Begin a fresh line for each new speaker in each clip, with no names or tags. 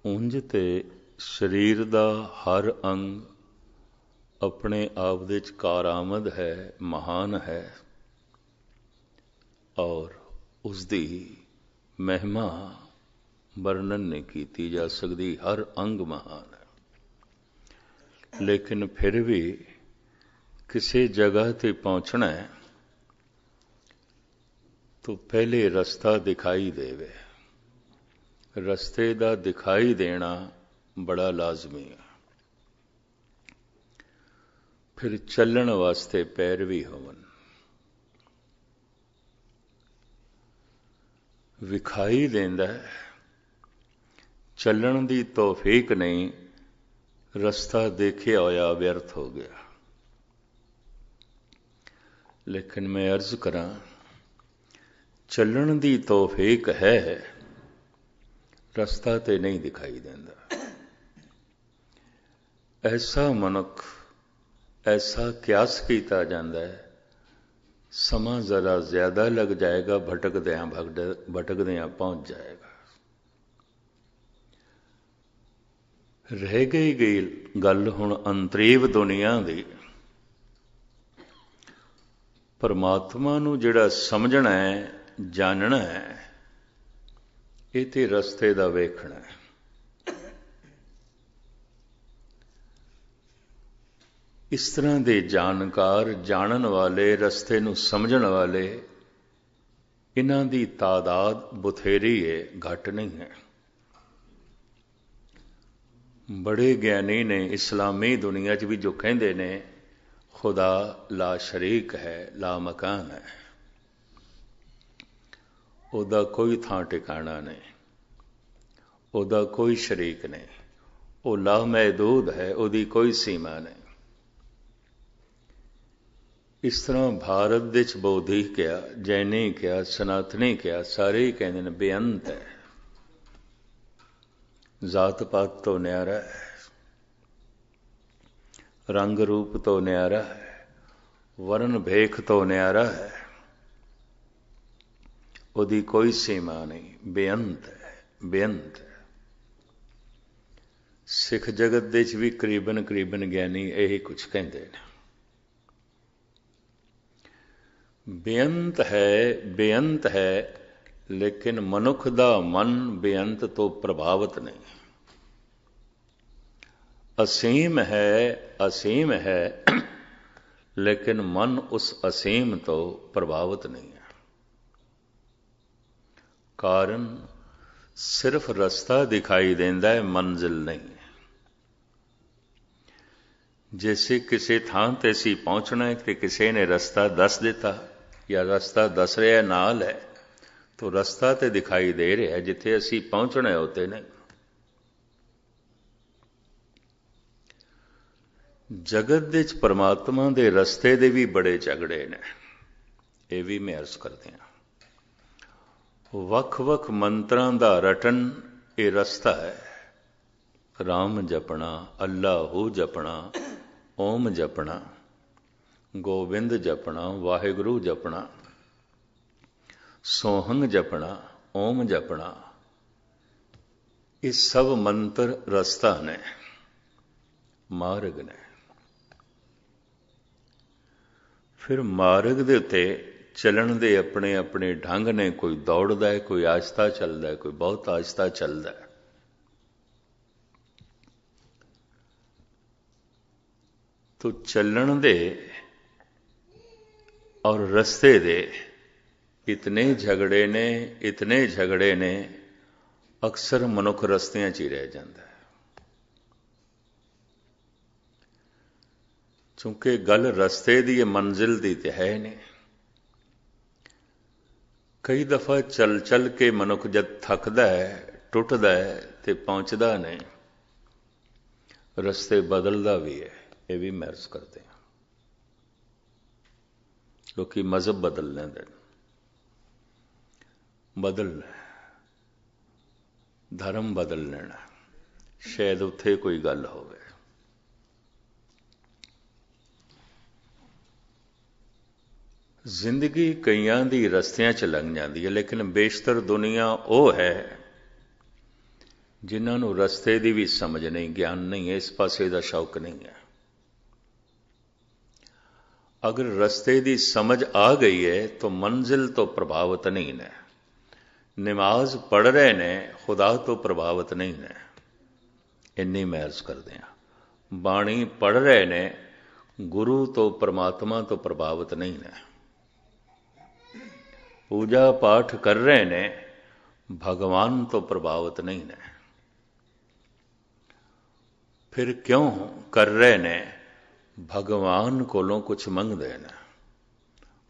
ਉਂਝ ਤੇ ਸਰੀਰ ਦਾ ਹਰ ਅੰਗ ਆਪਣੇ ਆਪ ਦੇ 'ਚ ਕਾਰਾਮਦ ਹੈ, ਮਹਾਨ ਹੈ ਔਰ ਉਸਦੀ ਮਹਿਮਾ ਵਰਣਨ ਨਹੀਂ ਕੀਤੀ ਜਾ ਸਕਦੀ। ਹਰ ਅੰਗ ਮਹਾਨ ਹੈ, ਲੇਕਿਨ ਫਿਰ ਵੀ ਕਿਸੇ ਜਗ੍ਹਾ ਤੇ ਪਹੁੰਚਣਾ ਹੈ ਤਾਂ ਪਹਿਲੇ ਰਸਤਾ ਦਿਖਾਈ ਦੇਵੇ। ਰਸਤੇ ਦਾ ਦਿਖਾਈ ਦੇਣਾ ਬੜਾ ਲਾਜ਼ਮੀ ਹੈ। ਫਿਰ ਚੱਲਣ ਵਾਸਤੇ ਪੈਰ ਵੀ ਹੋਵਣ। ਵਿਖਾਈ ਦਿੰਦਾ ਚੱਲਣ ਦੀ ਤੌਫੀਕ ਨਹੀਂ, ਰਸਤਾ ਦੇਖਿਆ ਹੋਇਆ ਵਿਅਰਥ ਹੋ ਗਿਆ। ਲੇਕਿਨ ਮੈਂ ਅਰਜ਼ ਕਰਾਂ, ਚੱਲਣ ਦੀ ਤੌਫੀਕ ਹੈ, ਰਸਤਾ ਤੇ ਨਹੀਂ ਦਿਖਾਈ ਦਿੰਦਾ। ਐਸਾ ਮਨੁੱਖ, ਐਸਾ ਕਿਆਸ ਕੀਤਾ ਜਾਂਦਾ ਹੈ, ਸਮਾਂ ਜ਼ਰਾ ਜ਼ਿਆਦਾ ਲੱਗ ਜਾਏਗਾ, ਭਟਕਦਿਆਂ ਪਹੁੰਚ ਜਾਏਗਾ। ਰਹਿ ਗਈ ਗੱਲ ਹੁਣ ਅੰਤਰੀਵ ਦੁਨੀਆ ਦੀ। ਪਰਮਾਤਮਾ ਨੂੰ ਜਿਹੜਾ ਸਮਝਣਾ ਹੈ, ਜਾਣਨਾ ਹੈ, ਇਹ ਤੇ ਰਸਤੇ ਦਾ ਵੇਖਣਾ ਹੈ। ਇਸ ਤਰ੍ਹਾਂ ਦੇ ਜਾਣਕਾਰ, ਜਾਣਨ ਵਾਲੇ, ਰਸਤੇ ਨੂੰ ਸਮਝਣ ਵਾਲੇ, ਇਹਨਾਂ ਦੀ ਤਾਦਾਦ ਬਥੇਰੀ ਹੈ, ਘੱਟ ਨਹੀਂ ਹੈ। ਬੜੇ ਗਿਆਨੀ ਨੇ ਇਸਲਾਮੀ ਦੁਨੀਆ 'ਚ ਵੀ ਜੋ ਕਹਿੰਦੇ ਨੇ ਖੁਦਾ ਲਾ ਸ਼ਰੀਕ ਹੈ, ਲਾ ਮਕਾਨ ਹੈ, ਉਹਦਾ ਕੋਈ ਥਾਂ ਟਿਕਾਣਾ ਨਹੀਂ, ਉਹਦਾ ਕੋਈ ਸ਼ਰੀਕ ਨਹੀਂ, ਉਹ ਲਾ ਮਹਿਦੂਦ ਹੈ, ਉਹਦੀ ਕੋਈ ਸੀਮਾ ਨਹੀਂ। ਇਸ ਤਰ੍ਹਾਂ ਭਾਰਤ ਦੇ 'ਚ ਬੌਧੀ ਕਿਹਾ, ਜੈਨੀ ਕਿਹਾ, ਸਨਾਤਨੀ ਕਿਹਾ, ਸਾਰੇ ਹੀ ਕਹਿੰਦੇ ਨੇ ਬੇਅੰਤ ਹੈ, ਜ਼ਾਤ ਪਾਤ ਤੋਂ ਨਿਆਰਾ ਹੈ, ਰੰਗ ਰੂਪ ਤੋਂ ਨਿਆਰਾ ਹੈ, ਵਰਨ ਭੇਖ ਤੋਂ ਨਿਆਰਾ ਹੈ, ਉਹਦੀ ਕੋਈ ਸੀਮਾ ਨਹੀਂ, ਬੇਅੰਤ ਹੈ, ਬੇਅੰਤ ਹੈ। ਸਿੱਖ ਜਗਤ ਦੇ 'ਚ ਵੀ ਕਰੀਬਨ ਗਿਆਨੀ ਇਹੀ ਕੁਝ ਕਹਿੰਦੇ ਨੇ। ਬੇਅੰਤ ਹੈ, ਲੇਕਿਨ ਮਨੁੱਖ ਦਾ ਮਨ ਬੇਅੰਤ ਤੋਂ ਪ੍ਰਭਾਵਿਤ ਨਹੀਂ। ਅਸੀਮ ਹੈ, ਲੇਕਿਨ ਮਨ ਉਸ ਅਸੀਮ ਤੋਂ ਪ੍ਰਭਾਵਿਤ ਨਹੀਂ ਹੈ। ਕਾਰਨ ਸਿਰਫ ਰਸਤਾ ਦਿਖਾਈ ਦਿੰਦਾ ਹੈ, ਮੰਜ਼ਿਲ ਨਹੀਂ। ਜੈਸੇ ਕਿਸੇ ਥਾਂ ਤੇ ਅਸੀਂ ਪਹੁੰਚਣਾ ਹੈ ਤੇ ਕਿਸੇ ਨੇ ਰਸਤਾ ਦੱਸ ਦਿੱਤਾ ਜਾਂ ਰਸਤਾ ਦੱਸ ਰਿਹਾ ਨਾਲ ਹੈ, ਤਾਂ ਰਸਤਾ ਤੇ ਦਿਖਾਈ ਦੇ ਰਿਹਾ, ਜਿੱਥੇ ਅਸੀਂ ਪਹੁੰਚਣਾ ਹੈ ਉੱਥੇ ਨਹੀਂ। ਜਗਤ ਦੇ 'ਚ ਪਰਮਾਤਮਾ ਦੇ ਰਸਤੇ ਦੇ ਵੀ ਬੜੇ ਝਗੜੇ ਨੇ, ਇਹ ਵੀ ਮੈਂ ਅਰਜ਼ ਕਰਦੇ ਹਾਂ। ਵੱਖ-ਵੱਖ ਮੰਤਰਾਂ ਦਾ ਰਟਨ ਇਹ ਰਸਤਾ ਹੈ। ਰਾਮ ਜਪਣਾ, ਅੱਲਾਹੂ ਜਪਣਾ, ਓਮ ਜਪਣਾ, ਗੋਬਿੰਦ ਜਪਣਾ, ਵਾਹਿਗੁਰੂ ਜਪਣਾ, ਸੋਹੰਗ ਜਪਣਾ, ਓਮ ਜਪਣਾ, ਇਹ ਸਭ ਮੰਤਰ ਰਸਤਾ ਨੇ, ਮਾਰਗ ਨੇ। ਫਿਰ ਮਾਰਗ ਦੇ ਉੱਤੇ ਚੱਲਣ ਦੇ ਆਪਣੇ ਆਪਣੇ ਢੰਗ ਨੇ। ਕੋਈ ਦੌੜਦਾ ਹੈ, ਕੋਈ ਆਹਿਸਤਾ ਚੱਲਦਾ ਹੈ, ਕੋਈ ਬਹੁਤ ਆਹਿਸਤਾ ਚੱਲਦਾ ਹੈ। ਤੋ ਚੱਲਣ ਦੇ ਔਰ ਰਸਤੇ ਦੇ ਇਤਨੇ ਝਗੜੇ ਨੇ, ਅਕਸਰ ਮਨੁੱਖ ਰਸਤਿਆਂ 'ਚ ਹੀ ਰਹਿ ਜਾਂਦਾ ਹੈ। ਕਿਉਂਕਿ ਗੱਲ ਰਸਤੇ ਦੀ, ਮੰਜ਼ਿਲ ਦੀ ਤੇ ਹੈ ਨਹੀਂ। ਕਈ ਦਫਾ ਚੱਲ ਕੇ ਮਨੁੱਖ ਜਦ ਥੱਕਦਾ ਹੈ, ਟੁੱਟਦਾ ਹੈ ਤੇ ਪਹੁੰਚਦਾ ਨਹੀਂ, ਰਸਤੇ ਬਦਲਦਾ ਵੀ ਹੈ। ਇਹ ਵੀ ਮੈਂ ਅਰਜ਼ ਕਰਦੇ ਹਾਂ। ਲੋਕੀ ਮਜ਼ਹਬ ਬਦਲ ਲੈਂਦੇ ਨੇ, ਧਰਮ ਬਦਲ ਲੈਣਾ, ਸ਼ਾਇਦ ਉੱਥੇ ਕੋਈ ਗੱਲ ਹੋਵੇ। ਜ਼ਿੰਦਗੀ ਕਈਆਂ ਦੀ ਰਸਤਿਆਂ 'ਚ ਲੰਘ ਜਾਂਦੀ ਹੈ, ਲੇਕਿਨ ਬੇਸ਼ਤਰ ਦੁਨੀਆ ਉਹ ਹੈ ਜਿਨ੍ਹਾਂ ਨੂੰ ਰਸਤੇ ਦੀ ਵੀ ਸਮਝ ਨਹੀਂ, ਗਿਆਨ ਨਹੀਂ ਹੈ, ਇਸ ਪਾਸੇ ਦਾ ਸ਼ੌਕ ਨਹੀਂ ਹੈ। अगर रस्ते की समझ आ गई है तो मंजिल तो प्रभावित नहीं है। नमाज पढ़ रहे ने, खुदा तो प्रभावित नहीं है। इन्नी मैं अर्ज करते हैं। बाणी पढ़ रहे ने, गुरु तो परमात्मा तो प्रभावित नहीं है। पूजा पाठ कर रहे ने, भगवान तो प्रभावित नहीं है। फिर क्यों कर रहे ने? भगवान कोलों कुछ मंगते ने,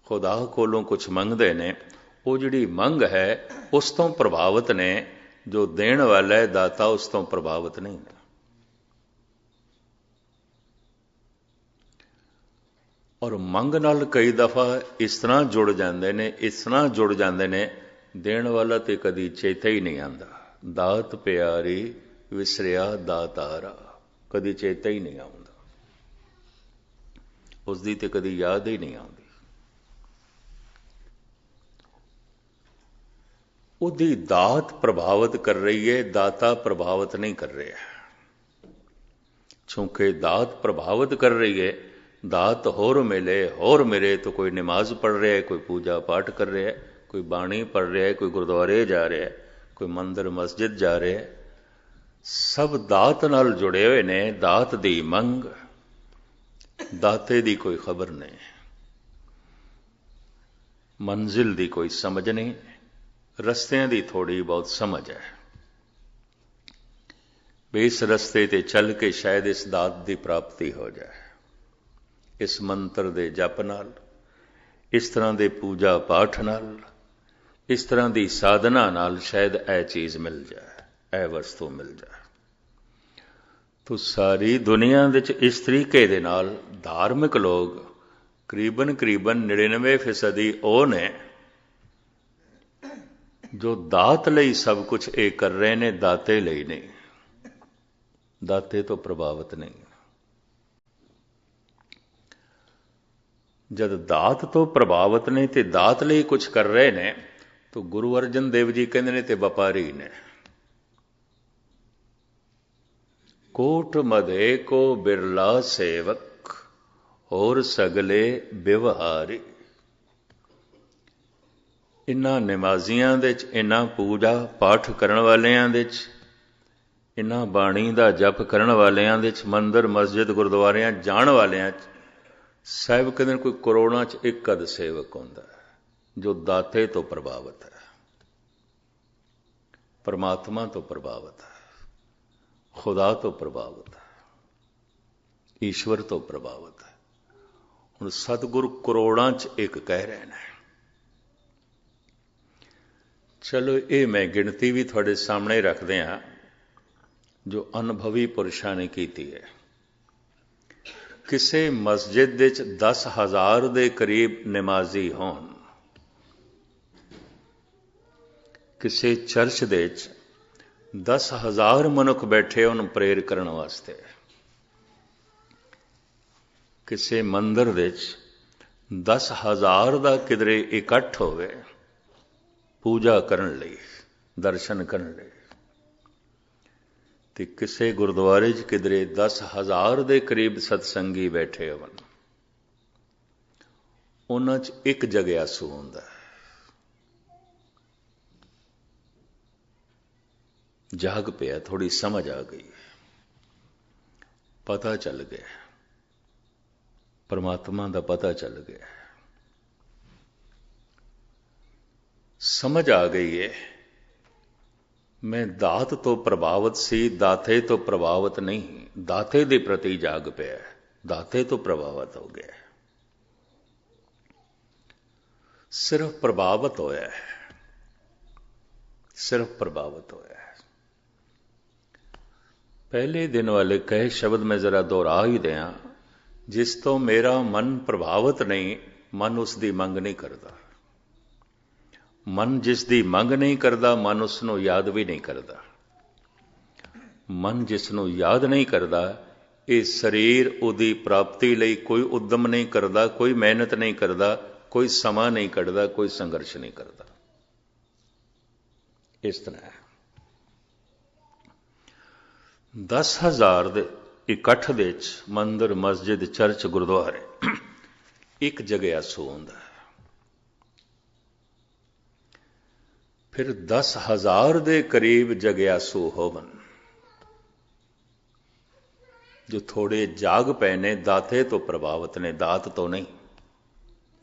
खुदा कोलों कुछ मंगते ने। वो जिहड़ी मंग है उस तो प्रभावित ने, जो देण वाला है दाता उस तो प्रभावित नहीं है। और मंग नाल कई दफा इस तरह जुड़ जाते ने, इस तरह जुड़ जाते ने, देण वाला तो कदी चेता ही नहीं आता। दात प्यारी विसरिया दातारा, कदी चेता ही नहीं आता, उसकी तो कदी याद ही नहीं आती। उसकी दात प्रभावित कर रही है, दाता प्रभावित नहीं कर रहा है। चूंकि दात प्रभावित कर रही है, दात होर मिले होर मिले, तो कोई नमाज पढ़ रहा है, कोई पूजा पाठ कर रहा है, कोई बाणी पढ़ रहा है, कोई गुरुद्वारे जा रहा है, कोई मंदिर मस्जिद जा रहा है। सब दात नाल जुड़े हुए ने। दात दी मंग, दाते दी कोई खबर नहीं, मंजिल दी कोई समझ नहीं, रस्तियां दी थोड़ी बहुत समझ है। इस रस्ते ते चल के शायद इस दात दी प्राप्ति हो जाए। इस मंत्र दे जप नाल, इस तरह दे पूजा पाठ नाल, इस तरह दी साधना नाल शायद यह चीज़ मिल जाए, यह वस्तु मिल जाए। तो सारी दुनिया विच इस तरीके दे नाल धार्मिक लोग करीबन 99% वो ने जो दात लई सब कुछ ये कर रहे ने, दाते लई नहीं, दाते तो प्रभावित नहीं। जब दात तो प्रभावित नहीं तो दात लई कुछ कर रहे ने, तो गुरु अर्जन देव जी कहते ने ते व्यापारी ने। कोट मधे को बिरला सेवक और सगले व्यवहारी। इन्हां नमाजियां दे च, इन्हां पूजा पाठ करन वालियां दे च, इन्हां बाणी दा जप करन वालियां दे च, मंदिर मस्जिद गुरुद्वारियां जाण वालियां च, साहिब कहते कोई करोड़ां च एक अध सेवक हुंदा है जो दाते तो प्रभावित है, परमात्मा तो प्रभावित है, खुदा तो प्रभावित है, ईश्वर तो प्रभावित है। हुण सतगुरु करोड़ां च एक कह रहे हैं। चलो ये मैं गिनती भी थोड़े सामने रखते हैं जो अनुभवी पुरुषों ने की है। किसी मस्जिद विच 10,000 के करीब नमाजी होन, किसी चर्च दे 10,000 मनुख बैठे उन्हें प्रेयर करने वास्ते, किसी मंदिर विच 10,000 का किधरे इकट्ठ होवे पूजा करन लई, दर्शन करन लई, ते किसी गुरुद्वारे च किधरे 10,000 के करीब सत्संगी बैठे होवन, उन्हां च एक जग्यासू हुंदा है। जाग पिया, थोड़ी समझ आ गई, पता चल गया, परमात्मा का पता चल गया, समझ आ गई है। मैं दात तो प्रभावित सी, दाते तो प्रभावित नहीं, दाते के प्रति जाग पिया, दाते तो प्रभावित हो गया, सिर्फ प्रभावित होया है, सिर्फ प्रभावित होया है। पहले दिन वाले कहे शब्द में जरा दोहरा ही दिया, जिस तो मेरा मन प्रभावित नहीं, मन उसकी मंग नहीं करता। मन जिसकी मंग नहीं करता, मन उसनों याद भी नहीं करता। मन जिसनों याद नहीं करता, ये शरीर उदी प्राप्ति लई कोई उद्यम नहीं करता, कोई मेहनत नहीं करता, कोई समा नहीं कढ़दा, कोई संघर्ष नहीं करता। इस तरह है। 10,000 ਦੇ ਇਕੱਠ ਦੇ ਵਿੱਚ ਮੰਦਰ, ਮਸਜਿਦ, ਚਰਚ, ਗੁਰਦੁਆਰੇ ਇੱਕ ਜਗਿਆਸੂ ਹੁੰਦਾ ਹੈ। ਫਿਰ 10,000 ਦੇ ਕਰੀਬ ਜਗਿਆਸੂ ਹੋਵਨ ਜੋ ਥੋੜੇ ਜਾਗ ਪਏ ਨੇ, ਦਾਤੇ ਤੋਂ ਪ੍ਰਭਾਵਿਤ ਨੇ, ਦਾਤ ਤੋਂ ਨਹੀਂ।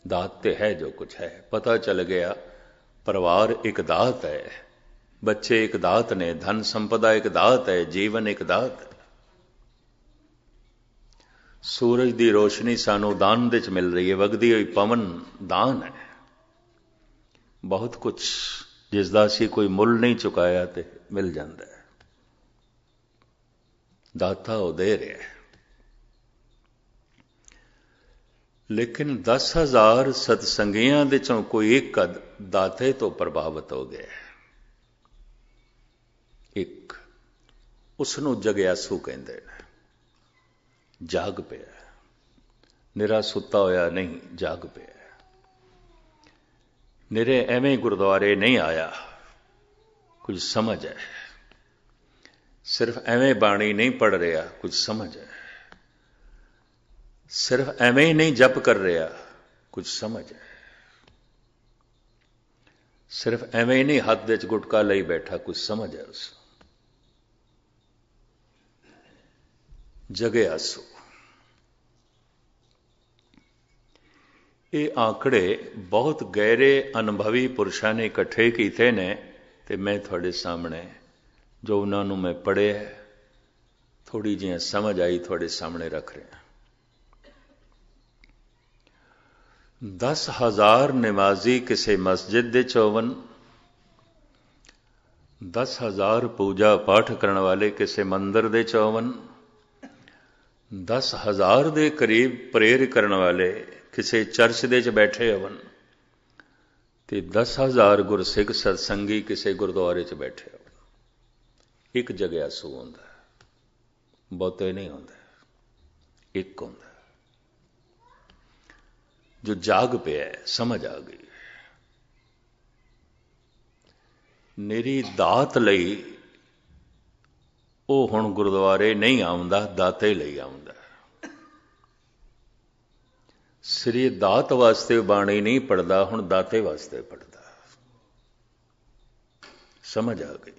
ਦਾਤ ਤੇ ਹੈ ਜੋ ਕੁਛ ਹੈ, ਪਤਾ ਚੱਲ ਗਿਆ ਪਰਿਵਾਰ ਇੱਕ ਦਾਤ ਹੈ, ਬੱਚੇ ਇੱਕ ਦਾਤ ਨੇ, ਧਨ ਸੰਪਦਾ ਇੱਕ ਦਾਤ ਹੈ, ਜੀਵਨ ਇੱਕ ਦਾਤ ਹੈ। ਸੂਰਜ ਦੀ ਰੋਸ਼ਨੀ ਸਾਨੂੰ ਦਾਨ ਦੇ ਚ ਮਿਲ ਰਹੀ ਹੈ, ਵਗਦੀ ਹੋਈ ਪਵਨ ਦਾਨ ਹੈ। ਬਹੁਤ ਕੁਛ ਜਿਸ ਦਾ ਅਸੀਂ ਕੋਈ ਮੁੱਲ ਨਹੀਂ ਚੁਕਾਇਆ ਤੇ ਮਿਲ ਜਾਂਦਾ ਹੈ। ਦਾਤਾ ਉਹ ਦੇ ਰਿਹਾ ਹੈ। ਲੇਕਿਨ 10,000 ਸਤਸੰਗੀਆਂ ਦੇ ਚੋਂ ਕੋਈ ਇੱਕ ਦਾਤੇ ਤੋਂ ਪ੍ਰਭਾਵਿਤ ਹੋ ਗਿਆ। ਇੱਕ ਉਸ ਨੂੰ ਜਗਿਆਸੂ ਕਹਿੰਦੇ ਨੇ। ਜਾਗ ਪਿਆ, ਨਿਰਾ ਸੁੱਤਾ ਹੋਇਆ ਨਹੀਂ, ਜਾਗ ਪਿਆ। ਨਿਰੇ ਐਵੇਂ ਗੁਰਦੁਆਰੇ ਨਹੀਂ ਆਇਆ, ਕੁਝ ਸਮਝ ਹੈ। ਸਿਰਫ ਐਵੇਂ ਬਾਣੀ ਨਹੀਂ ਪੜ੍ਹ ਰਿਹਾ, ਕੁਝ ਸਮਝ ਹੈ। ਸਿਰਫ ਐਵੇਂ ਹੀ ਨਹੀਂ ਜਪ ਕਰ ਰਿਹਾ, ਕੁਝ ਸਮਝ ਹੈ। ਸਿਰਫ ਐਵੇਂ ਹੀ ਨਹੀਂ ਹੱਥ ਵਿੱਚ ਗੁਟਕਾ ਲਈ ਬੈਠਾ, ਕੁਝ ਸਮਝ ਹੈ ਉਸ ਨੂੰ। ਜਗਿਆਸੂ। ਇਹ ਆંકੜੇ ਬਹੁਤ ਗਹਿਰੇ ਅਨੁਭਵੀ ਪੁਰਸ਼ਾਂ ਨੇ ਇਕੱਠੇ ਕੀਤੇ ਨੇ ਤੇ ਮੈਂ ਤੁਹਾਡੇ ਸਾਹਮਣੇ ਜੋ ਉਹਨਾਂ ਨੂੰ ਮੈਂ ਪੜ੍ਹਿਆ, ਥੋੜੀ ਜਿਹੀ ਸਮਝ ਆਈ, ਤੁਹਾਡੇ ਸਾਹਮਣੇ ਰੱਖ ਰਿਹਾ। 10,000 ਨਿਮਾਜ਼ੀ ਕਿਸੇ ਮਸਜਿਦ ਦੇ 'ਚ ਹੋਵਨ, 10,000 ਪੂਜਾ ਪਾਠ ਕਰਨ ਵਾਲੇ ਕਿਸੇ ਮੰਦਰ ਦੇ 'ਚ ਹੋਵਨ, 10,000 ਦੇ ਕਰੀਬ ਪ੍ਰੇਰ ਕਰਨ ਵਾਲੇ ਕਿਸੇ ਚਰਚ ਦੇ 'ਚ ਬੈਠੇ ਹੋਵਨ ਤੇ 10,000 ਗੁਰਸਿੱਖ ਸਤਸੰਗੀ ਕਿਸੇ ਗੁਰਦੁਆਰੇ 'ਚ ਬੈਠੇ ਹੋਵਨ। ਇੱਕ ਜਗਿਆਸੂ ਹੁੰਦਾ, ਬਹੁਤੇ ਨਹੀਂ ਹੁੰਦਾ, ਇੱਕ ਹੁੰਦਾ ਜੋ ਜਾਗ ਪਿਆ, ਸਮਝ ਆ ਗਈ। ਮੇਰੀ ਦਾਤ ਲਈ ਉਹ ਹੁਣ ਗੁਰਦੁਆਰੇ ਨਹੀਂ ਆਉਂਦਾ, ਦਾਤੇ ਲਈ ਆਉਂਦਾ। ਸ੍ਰੀ ਦਾਤ ਵਾਸਤੇ ਬਾਣੀ ਨਹੀਂ ਪੜ੍ਹਦਾ, ਹੁਣ ਦਾਤੇ ਵਾਸਤੇ ਪੜ੍ਹਦਾ। ਸਮਝ ਆ ਗਈ।